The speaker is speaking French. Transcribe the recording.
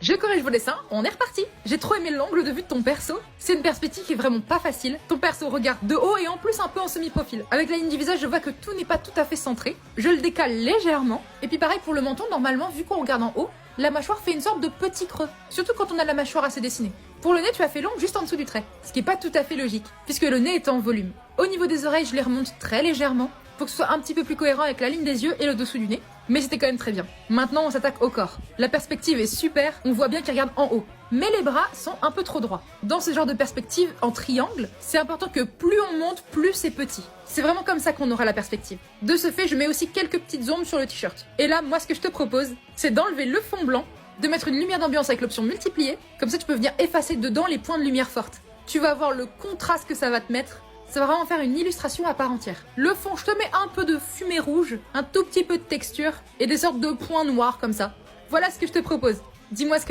Je corrige vos dessins, on est reparti. J'ai trop aimé l'angle de vue de ton perso. C'est une perspective qui est vraiment pas facile. Ton perso regarde de haut et en plus un peu en semi-profil. Avec la ligne du visage, je vois que tout n'est pas tout à fait centré. Je le décale légèrement. Et puis pareil pour le menton, normalement, vu qu'on regarde en haut, la mâchoire fait une sorte de petit creux. Surtout quand on a la mâchoire assez dessinée. Pour le nez, tu as fait long juste en dessous du trait. Ce qui est pas tout à fait logique, puisque le nez est en volume. Au niveau des oreilles, je les remonte très légèrement, pour que ce soit un petit peu plus cohérent avec la ligne des yeux et le dessous du nez. Mais c'était quand même très bien. Maintenant, on s'attaque au corps. La perspective est super, on voit bien qu'il regarde en haut. Mais les bras sont un peu trop droits. Dans ce genre de perspective, en triangle, c'est important que plus on monte, plus c'est petit. C'est vraiment comme ça qu'on aura la perspective. De ce fait, je mets aussi quelques petites ombres sur le t-shirt. Et là, moi, ce que je te propose, c'est d'enlever le fond blanc, de mettre une lumière d'ambiance avec l'option multiplier. Comme ça, tu peux venir effacer dedans les points de lumière fortes. Tu vas voir le contraste que ça va te mettre. Ça va vraiment faire une illustration à part entière. Le fond, je te mets un peu de fumée rouge, un tout petit peu de texture et des sortes de points noirs comme ça. Voilà ce que je te propose. Dis-moi ce que